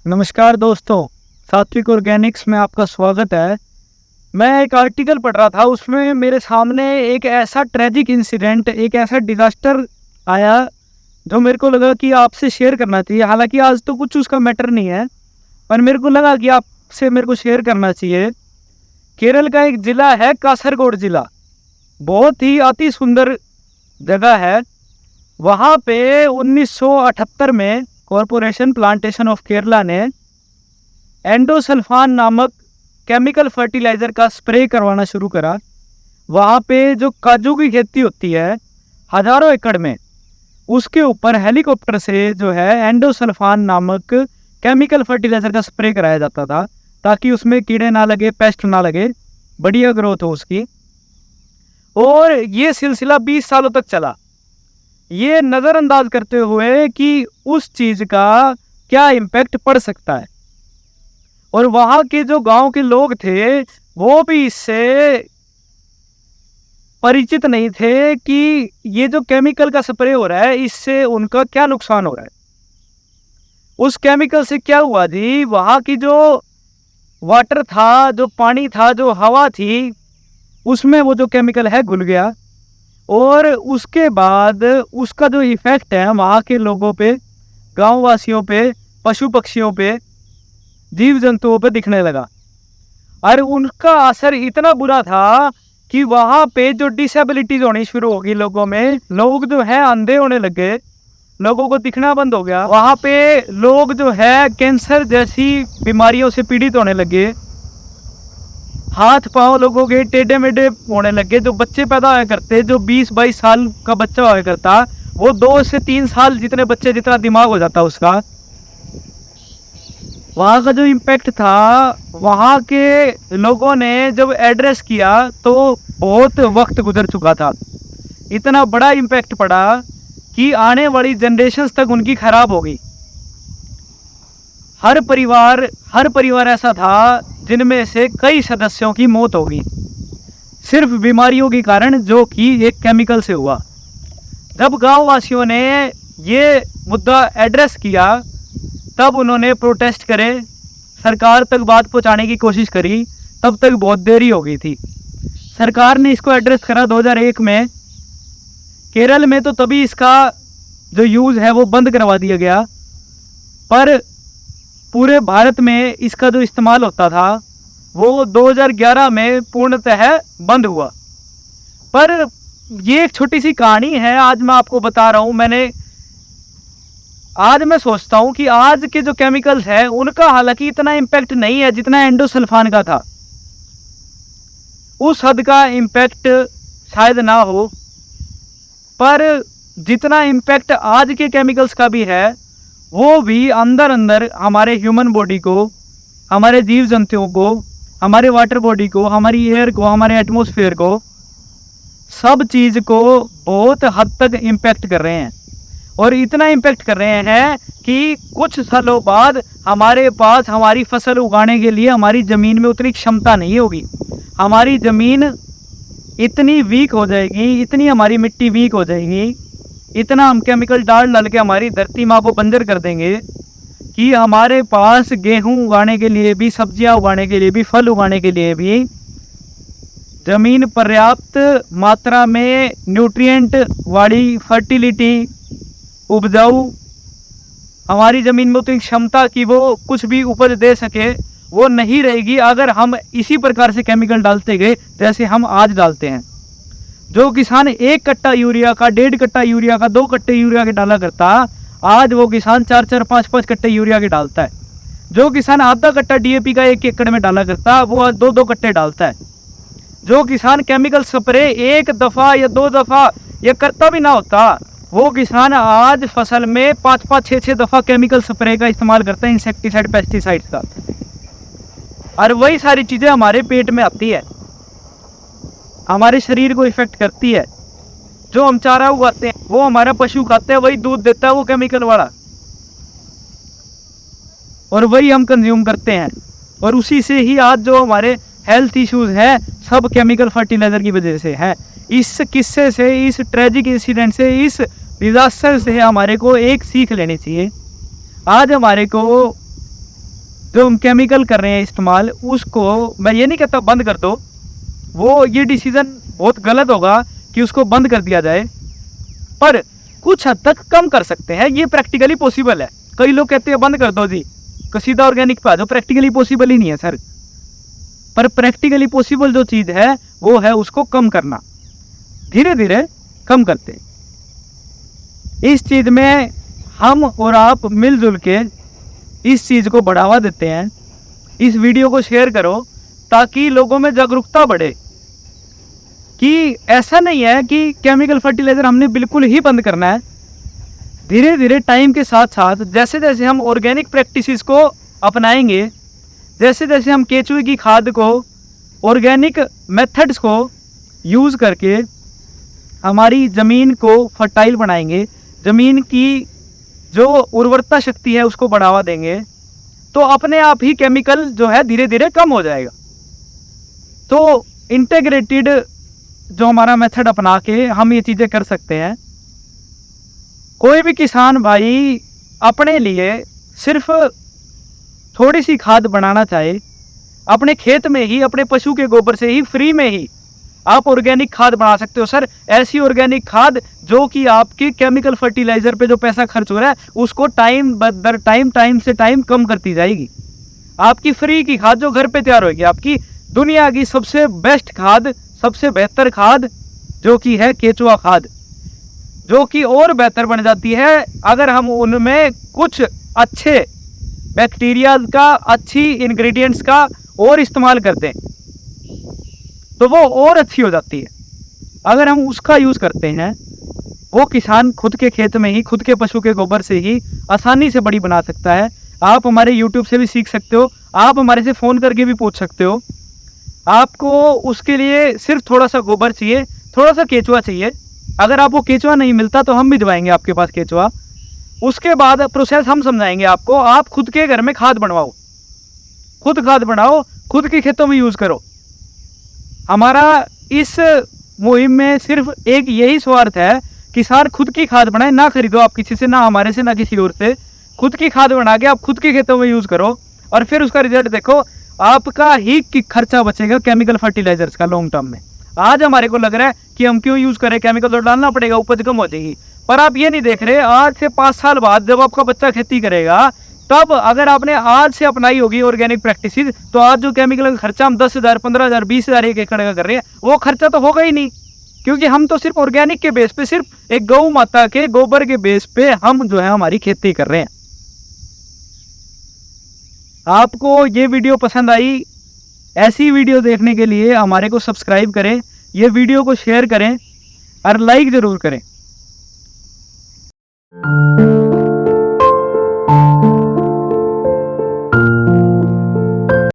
नमस्कार दोस्तों, सात्विक ऑर्गेनिक्स में आपका स्वागत है। मैं एक आर्टिकल पढ़ रहा था, उसमें मेरे सामने एक ऐसा ट्रेजिक इंसिडेंट, एक ऐसा डिज़ास्टर आया जो मेरे को लगा कि आपसे शेयर करना चाहिए। हालांकि आज तो कुछ उसका मैटर नहीं है, पर मेरे को लगा कि आपसे मेरे को शेयर करना चाहिए। केरल का एक ज़िला है कासरगोड ज़िला, बहुत ही अति सुंदर जगह है। वहाँ पे 1978 में कॉरपोरेशन प्लांटेशन ऑफ केरला ने एंडोसल्फान नामक केमिकल फर्टिलाइज़र का स्प्रे करवाना शुरू करा। वहाँ पे जो काजू की खेती होती है हज़ारों एकड़ में, उसके ऊपर हेलीकॉप्टर से जो है एंडोसल्फान नामक केमिकल फर्टिलाइज़र का स्प्रे कराया जाता था, ताकि उसमें कीड़े ना लगे, पेस्ट ना लगे, बढ़िया ग्रोथ हो उसकी। और ये सिलसिला 20 सालों तक चला, ये नज़रअंदाज करते हुए कि उस चीज़ का क्या इम्पैक्ट पड़ सकता है। और वहाँ के जो गांव के लोग थे वो भी इससे परिचित नहीं थे कि ये जो केमिकल का स्प्रे हो रहा है इससे उनका क्या नुकसान हो रहा है। उस केमिकल से क्या हुआ जी, वहाँ की जो वाटर था, जो पानी था, जो हवा थी, उसमें वो जो केमिकल है घुल गया। और उसके बाद उसका जो इफ़ेक्ट है वहाँ के लोगों पे, गाँव वासियों पे, पशु पक्षियों पे, जीव जंतुओं पे दिखने लगा। और उनका असर इतना बुरा था कि वहाँ पे जो डिसेबिलिटीज होनी शुरू होगी लोगों में, लोग जो है अंधे होने लगे, लोगों को दिखना बंद हो गया। वहाँ पे लोग जो है कैंसर जैसी बीमारियों से पीड़ित होने लगे, हाथ पांव लोगों के टेढ़े मेढ़े होने लगे। जो बच्चे पैदा हुआ करते, जो 20-22 साल का बच्चा हुआ करता, वो 2 से 3 साल जितने बच्चे जितना दिमाग हो जाता उसका। वहाँ का जो इम्पैक्ट था, वहाँ के लोगों ने जब एड्रेस किया तो बहुत वक्त गुजर चुका था। इतना बड़ा इम्पैक्ट पड़ा कि आने वाली जनरेशन्स तक उनकी खराब हो गई। हर परिवार ऐसा था जिनमें से कई सदस्यों की मौत हो गई, सिर्फ बीमारियों के कारण, जो कि एक केमिकल से हुआ। जब गांव वासियों ने ये मुद्दा एड्रेस किया, तब उन्होंने प्रोटेस्ट करे, सरकार तक बात पहुंचाने की कोशिश करी, तब तक बहुत देरी हो गई थी। सरकार ने इसको एड्रेस करा 2001 में। केरल में तो तभी इसका जो यूज़ है वो बंद करवा दिया गया, पर पूरे भारत में इसका जो इस्तेमाल होता था वो 2011 में पूर्णतः बंद हुआ। पर ये एक छोटी सी कहानी है, आज मैं आपको बता रहा हूँ। आज मैं सोचता हूँ कि आज के जो केमिकल्स हैं उनका हालांकि इतना इम्पैक्ट नहीं है जितना एंडोसल्फान का था। उस हद का इम्पैक्ट शायद ना हो, पर जितना इम्पैक्ट आज के केमिकल्स का भी है, वो भी अंदर अंदर हमारे ह्यूमन बॉडी को, हमारे जीव जंतुओं को, हमारे वाटर बॉडी को, हमारी एयर को, हमारे एटमॉस्फेयर को, सब चीज़ को बहुत हद तक इम्पैक्ट कर रहे हैं। और इतना इम्पैक्ट कर रहे हैं कि कुछ सालों बाद हमारे पास हमारी फसल उगाने के लिए हमारी ज़मीन में उतनी क्षमता नहीं होगी। हमारी ज़मीन इतनी वीक हो जाएगी, इतनी हमारी मिट्टी वीक हो जाएगी, इतना हम केमिकल डाल के हमारी धरती माँ को बंजर कर देंगे कि हमारे पास गेहूँ उगाने के लिए भी, सब्जियाँ उगाने के लिए भी, फल उगाने के लिए भी ज़मीन पर्याप्त मात्रा में न्यूट्रिएंट वाली, फर्टिलिटी, उपजाऊ, हमारी ज़मीन में उतनी क्षमता कि वो कुछ भी उपज दे सके, वो नहीं रहेगी अगर हम इसी प्रकार से केमिकल डालते गए जैसे हम आज डालते हैं। जो किसान 1 कट्टा यूरिया का, 1.5 कट्टा यूरिया का, 2 कट्टे यूरिया के डाला करता, आज वो किसान 4-4, 5-5 कट्टे यूरिया के डालता है। जो किसान आधा कट्टा डीएपी का 1 एकड़ में डाला करता, वो आज 2-2 कट्टे डालता है। जो किसान केमिकल स्प्रे 1 दफ़ा या 2 दफ़ा या करता भी ना होता, वो किसान आज फसल में 5-5, 6-6 दफ़ा केमिकल स्प्रे का इस्तेमाल करता है, इंसेक्टिसाइड, पेस्टिसाइड्स का। और वही सारी चीज़ें हमारे पेट में आती है, हमारे शरीर को इफेक्ट करती है। जो हम चारा उगाते हैं, वो हमारा पशु खाते हैं, वही दूध देता है वो केमिकल वाला, और वही हम कंज्यूम करते हैं। और उसी से ही आज जो हमारे हेल्थ इश्यूज़ है, सब केमिकल फर्टिलाइज़र की वजह से है। इस किस्से से, इस ट्रेजिक इंसिडेंट से, इस डिज़ास्टर से हमारे को एक सीख लेनी चाहिए। आज हमारे को जो हम केमिकल कर रहे हैं इस्तेमाल, उसको मैं ये नहीं कहता बंद कर दो, वो ये डिसीज़न बहुत गलत होगा कि उसको बंद कर दिया जाए, पर कुछ हद तक कम कर सकते हैं। ये प्रैक्टिकली पॉसिबल है। कई लोग कहते हैं बंद कर दो जी, सीधा ऑर्गेनिक पे आ जाओ, प्रैक्टिकली पॉसिबल ही नहीं है सर। पर प्रैक्टिकली पॉसिबल जो चीज़ है वो है उसको कम करना, धीरे धीरे कम करते। इस चीज़ में हम और आप मिलजुल के इस चीज़ को बढ़ावा देते हैं। इस वीडियो को शेयर करो ताकि लोगों में जागरूकता बढ़े कि ऐसा नहीं है कि केमिकल फर्टिलाइज़र हमने बिल्कुल ही बंद करना है। धीरे धीरे टाइम के साथ साथ जैसे जैसे हम ऑर्गेनिक प्रैक्टिसेस को अपनाएंगे, जैसे जैसे हम केचुए की खाद को, ऑर्गेनिक मेथड्स को यूज़ करके हमारी ज़मीन को फर्टाइल बनाएंगे, ज़मीन की जो उर्वरता शक्ति है उसको बढ़ावा देंगे, तो अपने आप ही केमिकल जो है धीरे धीरे कम हो जाएगा। तो इंटीग्रेटेड जो हमारा मेथड अपना के हम ये चीज़ें कर सकते हैं। कोई भी किसान भाई अपने लिए सिर्फ थोड़ी सी खाद बनाना चाहे, अपने खेत में ही अपने पशु के गोबर से ही फ्री में ही आप ऑर्गेनिक खाद बना सकते हो सर। ऐसी ऑर्गेनिक खाद जो कि आपकी केमिकल फर्टिलाइज़र पे जो पैसा खर्च हो रहा है उसको टाइम दर टाइम से टाइम कम करती जाएगी। आपकी फ्री की खाद जो घर पे तैयार होगी, आपकी दुनिया की सबसे बेस्ट खाद, सबसे बेहतर खाद जो कि है केचुआ खाद, जो कि और बेहतर बन जाती है अगर हम उनमें कुछ अच्छे बैक्टीरिया का, अच्छी इंग्रेडिएंट्स का और इस्तेमाल करते हैं तो वो और अच्छी हो जाती है। अगर हम उसका यूज़ करते हैं, वो किसान खुद के खेत में ही खुद के पशु के गोबर से ही आसानी से बड़ी बना सकता है। आप हमारे YouTube से भी सीख सकते हो, आप हमारे से फ़ोन करके भी पूछ सकते हो। आपको उसके लिए सिर्फ थोड़ा सा गोबर चाहिए, थोड़ा सा केचुआ चाहिए। अगर आपको केचुआ नहीं मिलता तो हम भिजवाएंगे आपके पास केचुआ। उसके बाद प्रोसेस हम समझाएंगे आपको। आप खुद के घर में खाद बनवाओ, खुद खाद बनाओ, खुद के खेतों में यूज़ करो। हमारा इस मुहिम में सिर्फ एक यही स्वार्थ है कि सर खुद की खाद बनाए, ना खरीदो आप किसी से, ना हमारे से, ना किसी और से। खुद की खाद बना के आप खुद के खेतों में यूज़ करो और फिर उसका रिजल्ट देखो। आपका ही खर्चा बचेगा केमिकल फर्टिलाइजर्स का लॉन्ग टर्म में। आज हमारे को लग रहा है कि हम क्यों यूज़ करें, केमिकल तो डालना पड़ेगा, उपज कम हो जाएगी, पर आप ये नहीं देख रहे आज से 5 साल बाद जब आपका बच्चा खेती करेगा तब अगर आपने आज से अपनाई होगी ऑर्गेनिक प्रैक्टिसेस, तो आज जो केमिकल का खर्चा हम 10,000, 15,000, 20,000 एक एकड़ का कर रहे हैं, वो खर्चा तो होगा ही नहीं, क्योंकि हम तो सिर्फ ऑर्गेनिक के बेस पे, सिर्फ एक गौ माता के गोबर के बेस पे हम जो है हमारी खेती कर रहे हैं। आपको ये वीडियो पसंद आई? ऐसी वीडियो देखने के लिए हमारे को सब्सक्राइब करें, ये वीडियो को शेयर करें और लाइक ज़रूर करें।